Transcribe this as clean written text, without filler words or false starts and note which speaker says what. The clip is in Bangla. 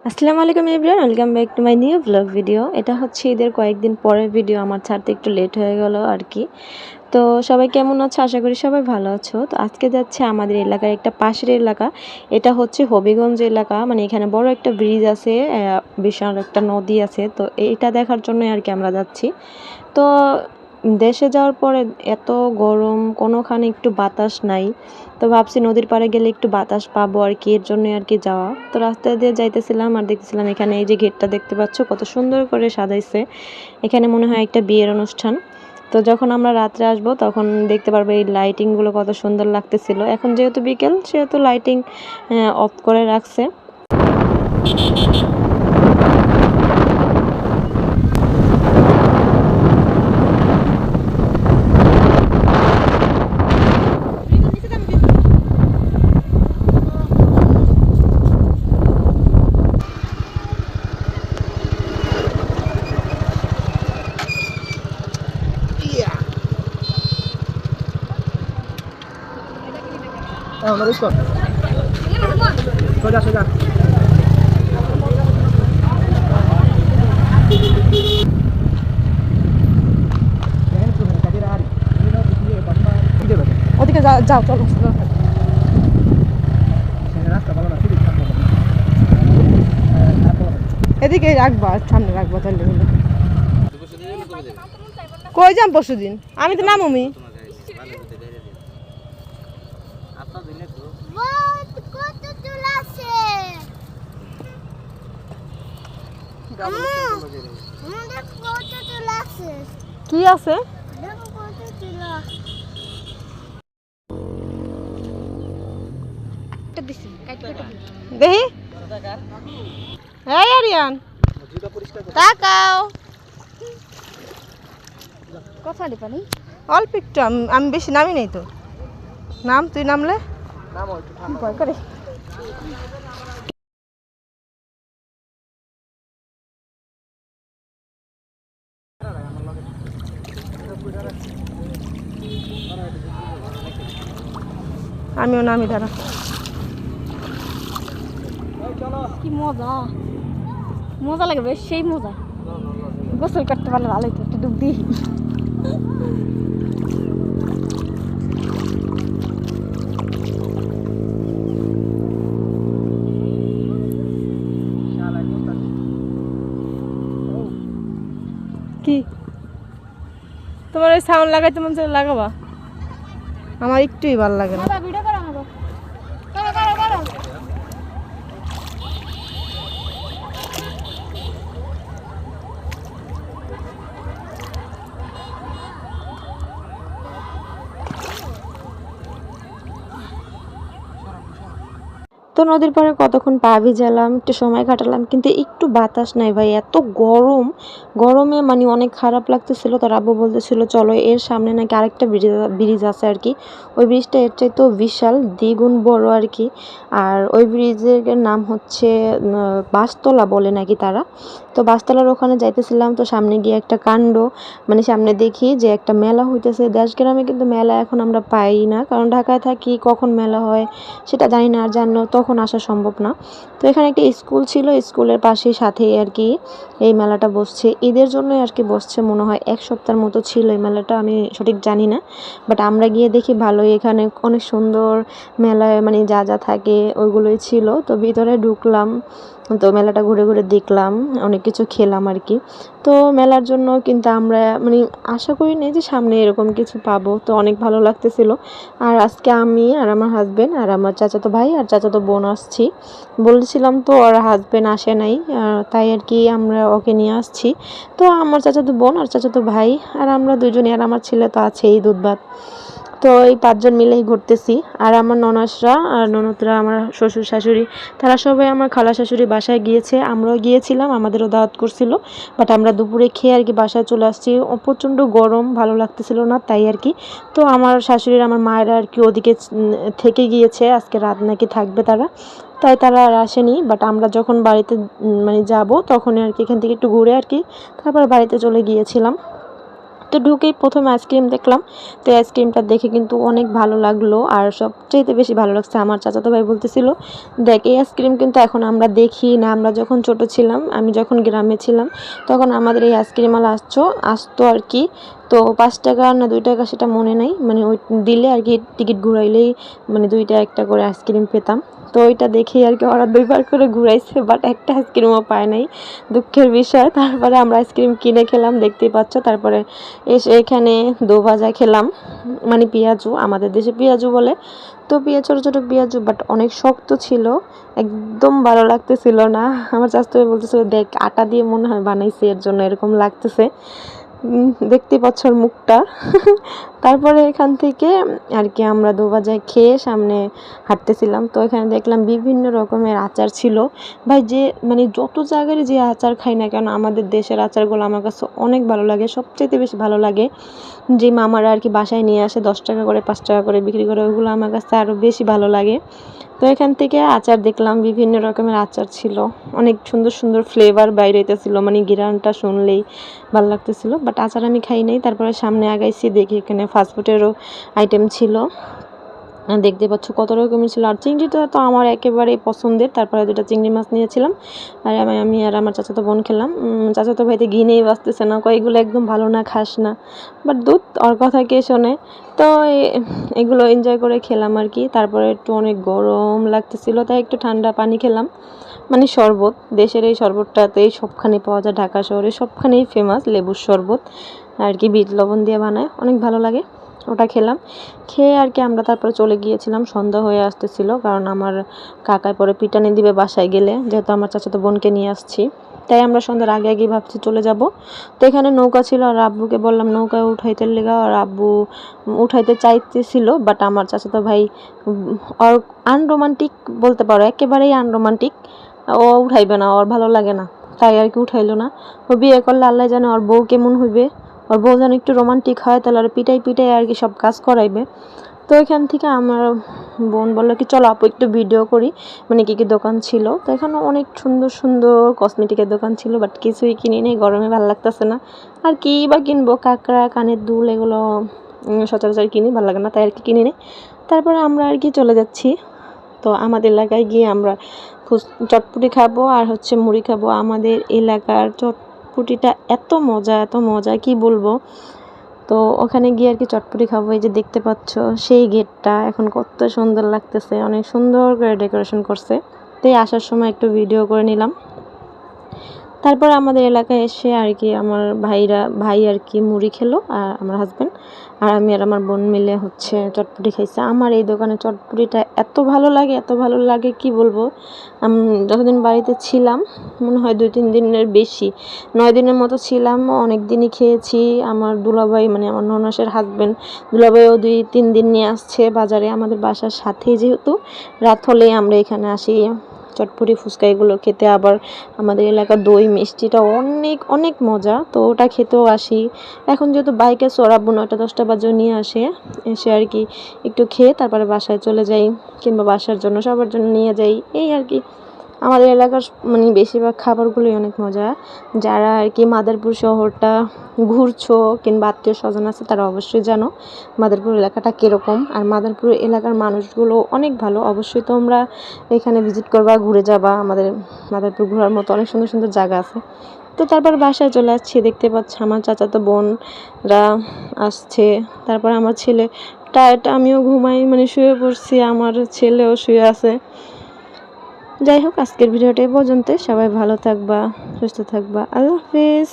Speaker 1: আসসালামু আলাইকুম everyone, welcome back to my new blog video. এটা হচ্ছে ঈদের কয়েকদিন পরের ভিডিও, আমার ছাড়তে একটু লেট হয়ে গেল আর কি। তো সবাই কেমন আছো? আশা করি সবাই ভালো আছো। তো আজকে যাচ্ছে আমাদের এলাকার একটা পাশের এলাকা, এটা হচ্ছে হবিগঞ্জ এলাকা। মানে এখানে বড় একটা ব্রিজ আছে, বিশাল একটা নদী আছে। তো এটা দেখার জন্যই আর কি আমরা যাচ্ছি। তো দেশে যাওয়ার পরে এত গরম, কোনোখানে একটু বাতাস নাই। তো ভাবছি নদীর পাড়ে গেলে একটু বাতাস পাবো আর কি, এর জন্যই আর কি যাওয়া। তো রাস্তা দিয়ে যাইতেছিলাম আর দেখতেছিলাম এখানে এই যে গেটটা দেখতে পাচ্ছ কত সুন্দর করে সাজাইছে। এখানে মনে হয় একটা বিয়ের অনুষ্ঠান। তো যখন আমরা রাত্রে আসবো তখন দেখতে পারবো এই লাইটিংগুলো কত সুন্দর লাগতেছিল। এখন যেহেতু বিকেল সেহেতু লাইটিং অফ করে রাখছে।
Speaker 2: সোজা সোজা
Speaker 3: ওদিকে যাও চলো এদিকে রাখবা, সামনে রাখবা তাহলে হলো। কই যাম পরশুদিন? আমি তো নামুমি। কি আছে দেখি? এই আরিয়ান তাকাও,
Speaker 4: কথা পানি
Speaker 3: অল্প একটু। আমি বেশি নামি নাই তো। নাম, তুই নামলে
Speaker 4: ভয় করে।
Speaker 3: আমিও নামি, দাঁড়া।
Speaker 4: কি মজা, মজা লাগে বেশ, সেই মজা। গোসল করতে পারলে ভালো হতো, একটু ডুব দিই।
Speaker 3: কি তোমার ওই সাউন্ড লাগাইতে মন চাইলে লাগাবা, আমার একটুই ভালো লাগে না।
Speaker 4: ভিডিও করো আমাকে, করো করো করো।
Speaker 1: তো নদীর পাড়ে কতক্ষণ পা ভিজালাম, একটু সময় কাটালাম, কিন্তু একটু বাতাস নাই ভাই, এত গরম। গরমে মানে অনেক খারাপ লাগতেছিল। তো আব্বু বলতেছিল চলো এর সামনে নাকি আরেকটা ব্রিজ আছে আর কি। ওই ব্রিজটা এর চাইতেও বিশাল, দ্বিগুণ বড় আর কি। আর ওই ব্রিজের নাম হচ্ছে বাসতলা বলে নাকি তারা। তো বাসতলার ওখানে যাইতেছিলাম। তো সামনে গিয়ে একটা কাণ্ড, মানে সামনে দেখি যে একটা মেলা হইতেছে। দেশ গ্রামে কিন্তু মেলা এখন আমরা পাই না, কারণ ঢাকায় থাকি, কখন মেলা হয় সেটা জানি না, আর জানলেও তখন আসা সম্ভব না। তো এখানে একটা স্কুল ছিল, স্কুলের পাশেই সাথেই আর কি এই মেলাটা বসছে। ঈদের জন্যই আর কি বসছে, মনে হয় এক সপ্তাহের মতো ছিল এই মেলাটা, আমি সঠিক জানি না। বাট আমরা গিয়ে দেখি ভালোই, এখানে অনেক সুন্দর মেলায় মানে যা যা থাকে ওইগুলোই ছিল। তো ভিতরে ঢুকলাম, তো মেলাটা ঘুরে ঘুরে দেখলাম, অনেক কিছু খেলাম আর কি। তো মেলার জন্য কিন্তু আমরা মানে আশা করি নি যে সামনে এরকম কিছু পাবো। তো অনেক ভালো লাগতেছিল। আর আজকে আমি আর আমার হাজবেন্ড আর আমার চাচাতো ভাই আর চাচাতো বোন আসছি। বলেছিলাম তো, ওর হাজবেন্ড আসে নাই, তাই আর কি আমরা ওকে নিয়ে আসছি। তো আমার চাচাতো বোন আর চাচাতো ভাই আর আমরা দুজনে, আর আমার ছেলে তো আছেই, দুধ ভাত। তো এই 5 জন মিলেই ঘুরতেছি। আর আমার ননাসরা আর ননদরা, আমার শ্বশুর শাশুড়ি, তারা সবাই আমার খালা শাশুড়ি বাসায় গিয়েছে। আমরাও গিয়েছিলাম, আমাদেরও দাওয়াত করছিল। বাট আমরা দুপুরে খেয়ে আর কি বাসায় চলে আসছি। প্রচণ্ড গরম, ভালো লাগতেছিল না, তাই আর কি। তো আমার শাশুড়ির, আমার মায়েরা আর কি ওদিকে থেকে গিয়েছে, আজকে রাত নাকি থাকবে তারা, তাই তারা আর আসেনি। বাট আমরা যখন বাড়িতে মানে যাব তখন আর কি এখান থেকে একটু ঘুরে আর কি তারপর বাড়িতে চলে গিয়েছিলাম। তো ঢুকেই প্রথমে আইসক্রিম দেখলাম। তো এই আইসক্রিমটা দেখে কিন্তু অনেক ভালো লাগলো। আর সবচাইতে বেশি ভালো লাগছে আমার চাচাতো ভাই বলতেছিল, দেখ এই আইসক্রিম কিন্তু এখন আমরা দেখি না, আমরা যখন ছোট ছিলাম, আমি যখন গ্রামে ছিলাম তখন আমাদের এই আইসক্রিমওয়ালা আসতো আর কি। তো 5 টাকা না 2 টাকা সেটা মনে নাই, মানে ওই দিলে আর কি টিকিট ঘুরাইলেই মানে 2টা একটা করে আইসক্রিম পেতাম। তো ওইটা দেখেই আর কি ওরা 2বার করে ঘুরাইছে, বাট একটা আইসক্রিমও পায় নাই, দুঃখের বিষয়। তারপরে আমরা আইসক্রিম কিনে খেলাম, দেখতেই পাচ্ছ। তারপরে এসে এখানে দো ভাজা খেলাম, মানে পেঁয়াজু, আমাদের দেশে পেঁয়াজু বলে। তো ছোটো ছোটো পেঁয়াজু, বাট অনেক শক্ত ছিল, একদম ভালো লাগতেছিল না। আমার চাচতো ভাই বলতেছিল, দেখ আটা দিয়ে মনে হয় বানাইছে, এর জন্য এরকম লাগতেছে। দেখতে পাচ্ছ ওর মুখটা। তারপরে এখান থেকে আর কি আমরা দো ভাজা খেয়ে সামনে হাঁটতেছিলাম। তো এখানে দেখলাম বিভিন্ন রকমের আচার ছিল। ভাই যে মানে যত জায়গায় যে আচার খাই না কেন, আমাদের দেশের আচারগুলো আমার কাছে অনেক ভালো লাগে। সবচেয়ে বেশি ভালো লাগে যে মামারা আর কি বাসায় নিয়ে আসে 10 টাকা করে 5 টাকা করে বিক্রি করে, ওইগুলো আমার কাছে আরও বেশি ভালো লাগে। তো এখান থেকে আচার দেখলাম, বিভিন্ন রকমের আচার ছিল, অনেক সুন্দর সুন্দর ফ্লেভার বাইরে হইতেছিল, মানে ঘ্রাণটা শুনলেই ভালো লাগতেছিল। বাট আচার আমি খাই নাই। তারপরে সামনে আগাইছি, দেখি এখানে ফাস্টফুডেরও আইটেম ছিল, দেখতে পাচ্ছ কত রকমের ছিল। আর চিংড়িটা তো আমার একেবারেই পছন্দের। তারপরে 2টা চিংড়ি মাছ নিয়েছিলাম, আর আমি আর আমার চাচাতো বোন খেলাম। চাচাতো ভাইতে ঘিনেই বাঁচতেছে না, এগুলো একদম ভালো না, খাস না, বাট দুধ ওর কথা কে শোনে। তো এগুলো এনজয় করে খেলাম আর কি। তারপরে একটু অনেক গরম লাগতেছিল, তাই একটু ঠান্ডা পানি খেলাম, মানে শরবত। দেশের এই শরবতটাতেই সবখানে পাওয়া যায়, ঢাকা শহরে সবখানেই ফেমাস লেবুর শরবত আর কি, বিট লবণ দিয়ে বানায়, অনেক ভালো লাগে। ওটা খেলাম, খেয়ে আর কি আমরা তারপরে চলে গিয়েছিলাম। সন্ধ্যা হয়ে আসতেছিল, কারণ আমার কাকায় পরে পিটানি দিবে বাসায় গেলে, যেহেতু আমার চাচাতো বোনকে নিয়ে আসছি। তাই আমরা সন্ধ্যার আগে আগেই ভাবছি চলে যাব। তো এখানে নৌকা ছিল, আর আব্বুকে বললাম নৌকায় উঠাইতে লেগা, আর আব্বু উঠাইতে চাইতেছিল, বাট আমার চাচাতো ভাই ওর আনরোমান্টিক বলতে পারো, একেবারেই আনরোমান্টিক, ও উঠাইবে না, ওর ভালো লাগে না, তাই আর কি উঠাইলো না। ও বিয়ে করলে আল্লাহ জানে ওর বউ কেমন হইবে, ওর বউ যেন একটু রোমান্টিক হয়, তাহলে আর পিটাই আর কি সব কাজ করাইবে। তো এখান থেকে আমার বোন বললো কি চলো আপু একটু ভিডিও করি, মানে কী কী দোকান ছিল। তো এখানে অনেক সুন্দর সুন্দর কসমেটিকের দোকান ছিল, বাট কিছুই কিনি নেই, গরমে ভালো লাগতেছে না। আর কি বা কিনবো, কাঁকড়া, কানের দুল, এগুলো সচরাচর কিনি, ভালো লাগে না, তাই আর কি কিনি নেই। তারপরে আমরা আর কি চলে যাচ্ছি। তো আমাদের এলাকায় গিয়ে আমরা চটপটি খাবো আর হচ্ছে মুড়ি খাবো। আমাদের এলাকার চটপটিটা এত মজা কি বলবো। তো ওখানে গিয়ে আর কি চটপটি খাবো। এই যে দেখতে পাচ্ছ সেই গেটটা এখন কত সুন্দর লাগতেছে, অনেক সুন্দর করে ডেকোরেশন করছে। তো এই আসার সময় একটু ভিডিও করে নিলাম। তারপর আমাদের এলাকায় এসে আর কি আমার ভাই আর কি মুড়ি খেলো, আর আমার হাজব্যান্ড আর আমি আর আমার বোন মিলে হচ্ছে চটপটি খাইছে। আমার এই দোকানে চটপটিটা এত ভালো লাগে কি বলবো। আমি যতদিন বাড়িতে ছিলাম, মনে হয় 2-3 দিনের বেশি, 9 দিনের মতো ছিলাম, অনেক দিনই খেয়েছি। আমার দুলাভাই, মানে আমার ননাসের হাজব্যান্ড, দুলাভাইও 2-3 দিন নিয়ে আসছে বাজারে, আমাদের বাসার সাথেই, যেহেতু রাত হলেই আমরা এখানে আসি চটপটি ফুচকা এগুলো খেতে। আবার আমাদের এলাকার দই মিষ্টিটা অনেক মজা, তো ওটা খেতেও আসি। এখন যেহেতু বাইকে চড়াবো, 9টা-10টা বাজে নিয়ে এসে আর কি একটু খেয়ে তারপরে বাসায় চলে যাই, কিংবা বাসার জন্য সবার জন্য নিয়ে যাই, এই আর কি। আমাদের এলাকার মানে বেশিরভাগ খাবারগুলোই অনেক মজা। যারা আর কি মাদারীপুর শহরটা ঘুরছো কিংবা আত্মীয় স্বজন আছে, তারা অবশ্যই জানো মাদারীপুর এলাকাটা কীরকম। আর মাদারীপুর এলাকার মানুষগুলো অনেক ভালো, অবশ্যই তোমরা এখানে ভিজিট করবা, ঘুরে যাবা। আমাদের মাদারীপুর ঘোরার মতো অনেক সুন্দর সুন্দর জায়গা আছে। তো তারপর বাসায় চলে আসছি, দেখতে পাচ্ছি আমার চাচাতো বোনরা আসছে। তারপর আমার ছেলে টায়ার্ড, আমিও ঘুমাই, মানে শুয়ে পড়ছি, আমার ছেলেও শুয়ে আছে। যাই হোক, আজকের ভিডিওটা এই পর্যন্ত। সবাই ভালো থাকবা, সুস্থ থাকবা, আল্লাহ হাফিজ।